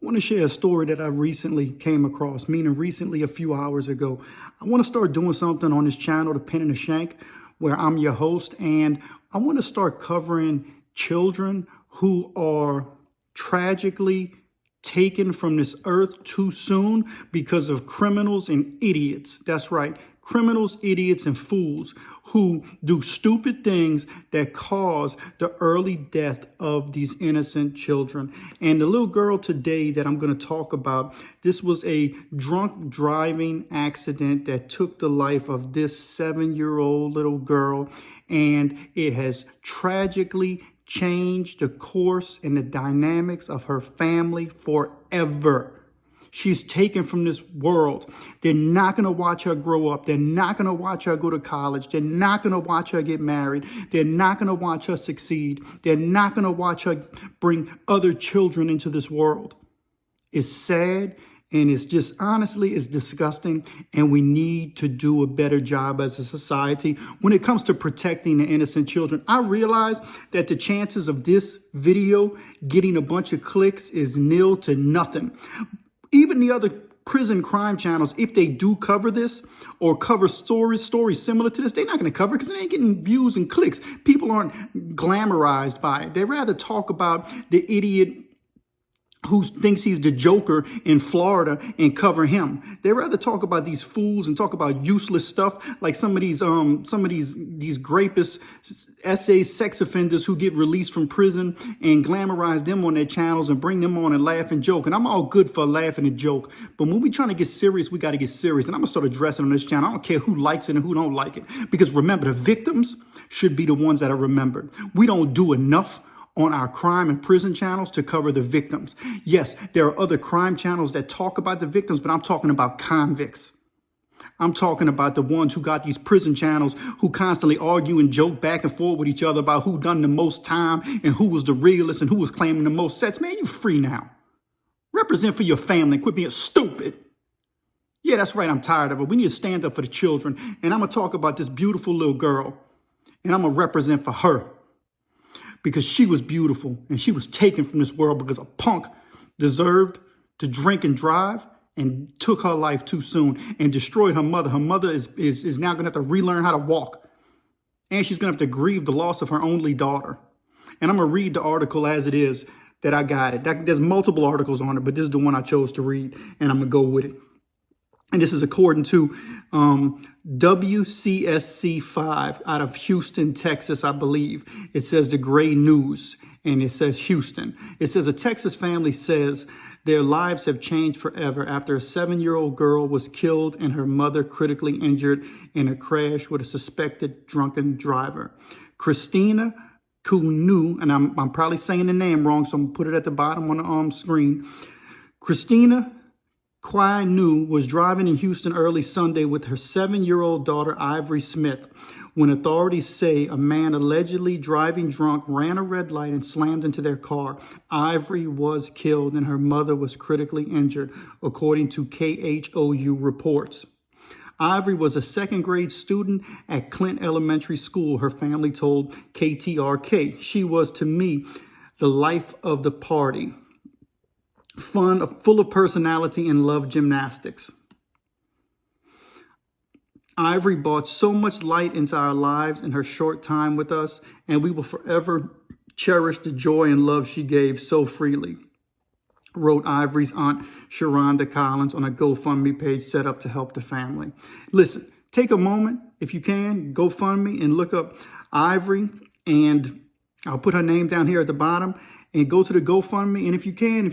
I want to share a story that I recently came across, meaning recently a few hours ago. I want to start doing something on this channel, The Pin and the Shank, where I'm your host, and I want to start covering children who are tragically taken from this earth too soon because of criminals and idiots. That's right. Criminals, idiots, and fools who do stupid things that cause the early death of these innocent children. And the little girl today that I'm going to talk about, this was a drunk driving accident that took the life of this 7-year-old little girl. And it has tragically changed the course and the dynamics of her family forever. She's taken from this world. They're not going to watch her grow up. They're not going to watch her go to college. They're not going to watch her get married. They're not going to watch her succeed. They're not going to watch her bring other children into this world. It's sad, and it's just, honestly, it's disgusting, and we need to do a better job as a society when it comes to protecting the innocent children. I realize that the chances of this video getting a bunch of clicks is nil to nothing. Even the other prison crime channels, if they do cover this or cover stories similar to this, they're not going to cover it because they ain't getting views and clicks. People aren't glamorized by it. They rather talk about the idiot who thinks he's the Joker in Florida and cover him. They rather talk about these fools and talk about useless stuff like some of these grapists, essays, sex offenders who get released from prison and glamorize them on their channels and bring them on and laugh and joke. And I'm all good for laughing and joke. But when we trying to get serious, we got to get serious. And I'm going to start addressing on this channel. I don't care who likes it and who don't like it. Because remember, the victims should be the ones that are remembered. We don't do enough on our crime and prison channels to cover the victims. Yes, there are other crime channels that talk about the victims, but I'm talking about convicts. I'm talking about the ones who got these prison channels who constantly argue and joke back and forth with each other about who done the most time and who was the realest and who was claiming the most sets. Man, you free now. Represent for your family. Quit being stupid. Yeah, that's right. I'm tired of it. We need to stand up for the children. And I'm going to talk about this beautiful little girl. And I'm going to represent for her. Because she was beautiful and she was taken from this world because a punk deserved to drink and drive and took her life too soon and destroyed her mother. Her mother is now going to have to relearn how to walk. And she's going to have to grieve the loss of her only daughter. And I'm going to read the article as it is that I got it. There's multiple articles on it, but this is the one I chose to read, and I'm going to go with it. And this is according to WCSC5 out of Houston, Texas, I believe. It says the Gray News, and it says Houston. It says a Texas family says their lives have changed forever after a 7-year-old girl was killed and her mother critically injured in a crash with a suspected drunken driver. Christina Kunu, and I'm probably saying the name wrong, so I'm going to put it at the bottom on the screen. Christina Kwai Nu was driving in Houston early Sunday with her 7-year-old daughter, Ivory Smith, when authorities say a man allegedly driving drunk ran a red light and slammed into their car. Ivory was killed and her mother was critically injured, according to KHOU reports. Ivory was a second-grade student at Clint Elementary School, her family told KTRK. She was, to me, the life of the party. Fun, full of personality, and loved gymnastics. Ivory brought so much light into our lives in her short time with us, and we will forever cherish the joy and love she gave so freely, wrote Ivory's aunt, Sharonda Collins, on a GoFundMe page set up to help the family. Listen, take a moment, if you can, GoFundMe, and look up Ivory, and I'll put her name down here at the bottom. And go to the GoFundMe. And if you can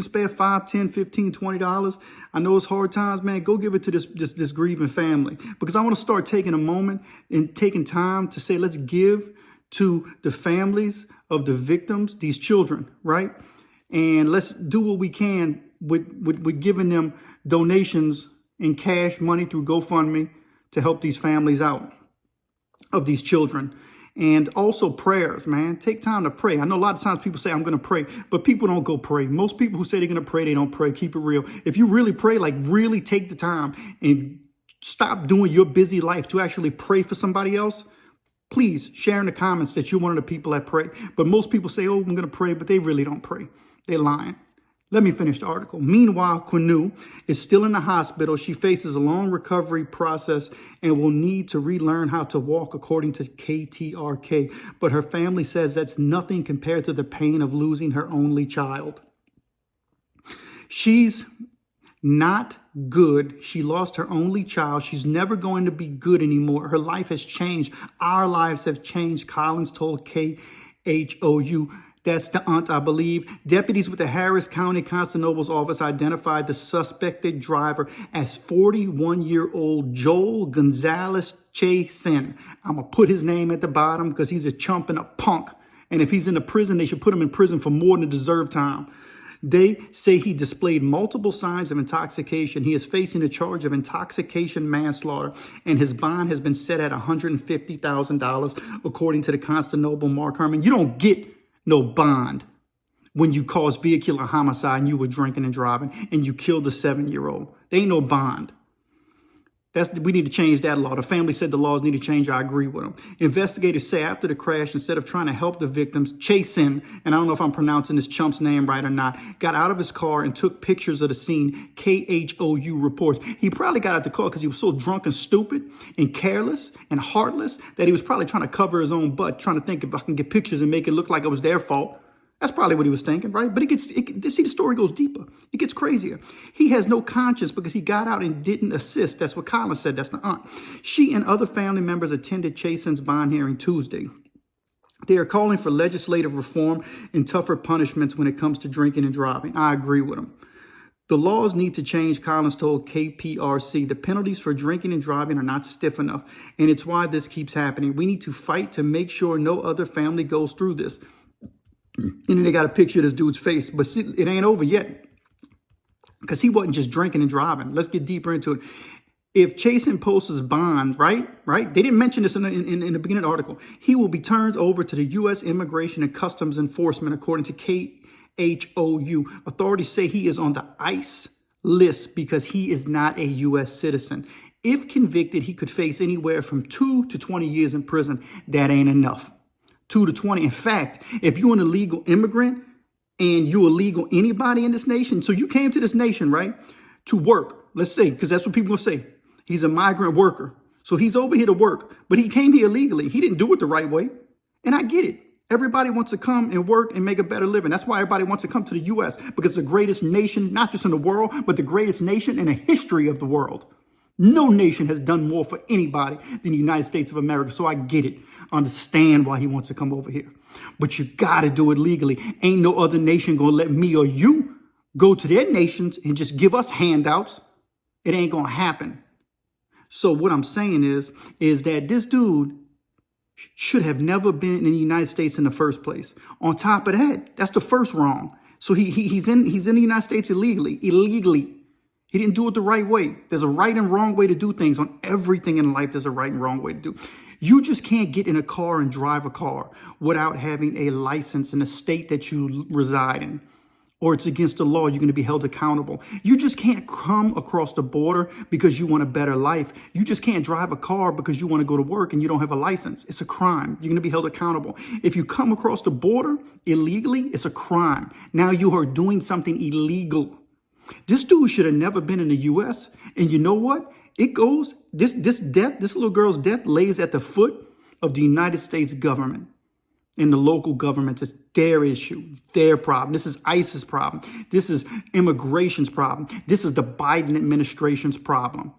spare $5, $10, $15, $20, I know it's hard times, man, go give it to this grieving family. Because I want to start taking a moment and taking time to say, let's give to the families of the victims, these children, right? And let's do what we can with giving them donations in cash, money through GoFundMe to help these families out of these children. And also prayers, man. Take time to pray. I know a lot of times people say, I'm going to pray, but people don't go pray. Most people who say they're going to pray, they don't pray. Keep it real. If you really pray, like really take the time and stop doing your busy life to actually pray for somebody else. Please share in the comments that you're one of the people that pray. But most people say, oh, I'm going to pray, but they really don't pray. They're lying. Let me finish the article. Meanwhile, Quinu is still in the hospital. She faces a long recovery process and will need to relearn how to walk, according to KTRK. But her family says that's nothing compared to the pain of losing her only child. She's not good. She lost her only child. She's never going to be good anymore. Her life has changed. Our lives have changed, Collins told KHOU. That's the aunt, I believe. Deputies with the Harris County Constable's office identified the suspected driver as 41-year-old Joel Gonzalez Chasen. I'm going to put his name at the bottom because he's a chump and a punk. And if he's in a prison, they should put him in prison for more than deserved time. They say he displayed multiple signs of intoxication. He is facing a charge of intoxication manslaughter, and his bond has been set at $150,000, according to the Constable Mark Herman. You don't get no bond when you cause vehicular homicide and you were drinking and driving and you killed a 7-year-old. There ain't no bond. We need to change that law. The family said the laws need to change. I agree with them. Investigators say after the crash, instead of trying to help the victims, Chasen, and I don't know if I'm pronouncing this chump's name right or not, got out of his car and took pictures of the scene. KHOU reports. He probably got out the car because he was so drunk and stupid and careless and heartless that he was probably trying to cover his own butt, trying to think if I can get pictures and make it look like it was their fault. That's probably what he was thinking, right? But see, the story goes deeper. It gets crazier. He has no conscience because he got out and didn't assist. That's what Collins said. That's the aunt. She and other family members attended Chasen's bond hearing Tuesday. They are calling for legislative reform and tougher punishments when it comes to drinking and driving. I agree with them. The laws need to change, Collins told KPRC. The penalties for drinking and driving are not stiff enough, and it's why this keeps happening. We need to fight to make sure no other family goes through this. And then they got a picture of this dude's face. But see, it ain't over yet because he wasn't just drinking and driving. Let's get deeper into it. If Chasen posts his bond, right? They didn't mention this in the beginning of the article. He will be turned over to the U.S. Immigration and Customs Enforcement, according to KHOU. Authorities say he is on the ICE list because he is not a U.S. citizen. If convicted, he could face anywhere from 2 to 20 years in prison. That ain't enough. 2 to 20. In fact, if you're an illegal immigrant and you're illegal anybody in this nation, so you came to this nation, right, to work, let's say, because that's what people will say. He's a migrant worker. So he's over here to work, but he came here illegally. He didn't do it the right way. And I get it. Everybody wants to come and work and make a better living. That's why everybody wants to come to the U.S. because it's the greatest nation, not just in the world, but the greatest nation in the history of the world. No nation has done more for anybody than the United States of America. So I get it. Understand why he wants to come over here. But you got to do it legally. Ain't no other nation going to let me or you go to their nations and just give us handouts. It ain't going to happen. So what I'm saying is that this dude should have never been in the United States in the first place. On top of that, that's the first wrong. So he's in the United States illegally. He didn't do it the right way. There's a right and wrong way to do things. On everything in life, there's a right and wrong way to do. You just can't get in a car and drive a car without having a license in the state that you reside in. Or it's against the law. You're going to be held accountable. You just can't come across the border because you want a better life. You just can't drive a car because you want to go to work and you don't have a license. It's a crime. You're going to be held accountable. If you come across the border illegally, it's a crime. Now you are doing something illegal. This dude should have never been in the U.S. And you know what? It goes, this little girl's death lays at the foot of the United States government and the local governments. It's their issue, their problem. This is ICE's problem. This is immigration's problem. This is the Biden administration's problem.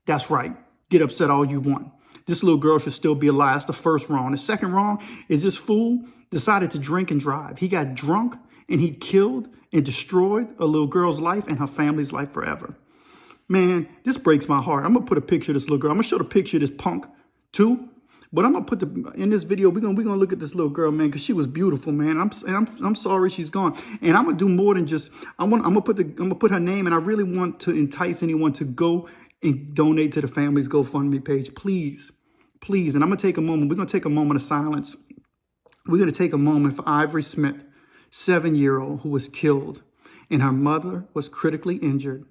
That's right. Get upset all you want. This little girl should still be alive. That's the first wrong. The second wrong is this fool decided to drink and drive. He got drunk and he killed and destroyed a little girl's life and her family's life forever. Man, this breaks my heart. I'm going to put a picture of this little girl. I'm going to show the picture of this punk too. But I'm going to put in this video, we're going to look at this little girl, man, because she was beautiful, man. I'm sorry she's gone. And I'm going to do more than just, I'm going to put her name, and I really want to entice anyone to go and donate to the family's GoFundMe page. Please, please. And I'm going to take a moment. We're going to take a moment of silence. We're going to take a moment for Ivory Smith, 7-year-old, who was killed, and her mother was critically injured.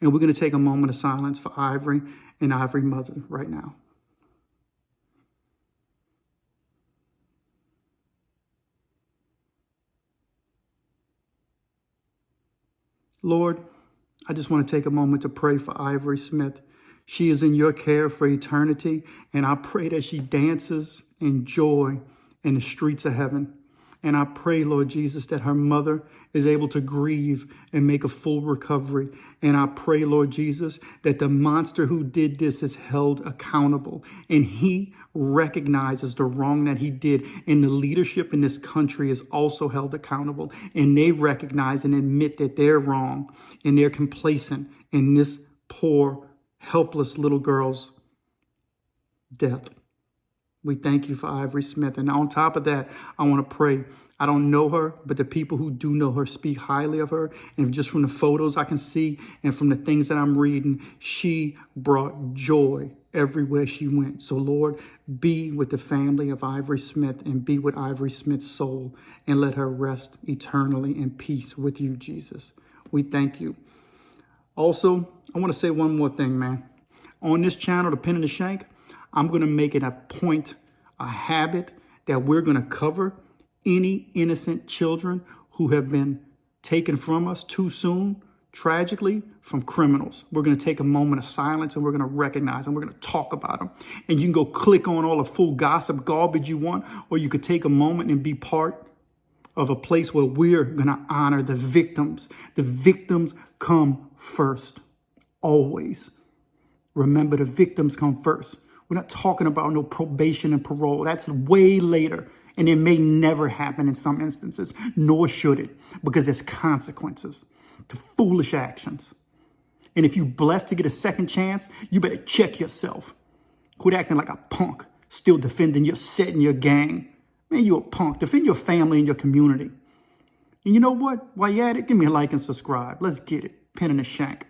And we're going to take a moment of silence for Ivory and Ivory's mother right now. Lord, I just want to take a moment to pray for Ivory Smith. She is in your care for eternity, and I pray that she dances in joy in the streets of heaven. And I pray, Lord Jesus, that her mother is able to grieve and make a full recovery. And I pray, Lord Jesus, that the monster who did this is held accountable and he recognizes the wrong that he did. And the leadership in this country is also held accountable. And they recognize and admit that they're wrong and they're complacent in this poor, helpless little girl's death. We thank you for Ivory Smith. And on top of that, I want to pray. I don't know her, but the people who do know her speak highly of her. And just from the photos I can see and from the things that I'm reading, she brought joy everywhere she went. So Lord, be with the family of Ivory Smith and be with Ivory Smith's soul and let her rest eternally in peace with you, Jesus. We thank you. Also, I want to say one more thing, man. On this channel, The Pen and the Shank, I'm going to make it a point, a habit, that we're going to cover any innocent children who have been taken from us too soon, tragically, from criminals. We're going to take a moment of silence and we're going to recognize and we're going to talk about them. And you can go click on all the full gossip garbage you want, or you could take a moment and be part of a place where we're going to honor the victims. The victims come first, always. Remember, the victims come first. We're not talking about no probation and parole. That's way later. And it may never happen in some instances, nor should it, because there's consequences to foolish actions. And if you're blessed to get a second chance, you better check yourself. Quit acting like a punk, still defending your set and your gang. Man, you're a punk. Defend your family and your community. And you know what? While you're at it, give me a like and subscribe. Let's get it. Pen and a Shank.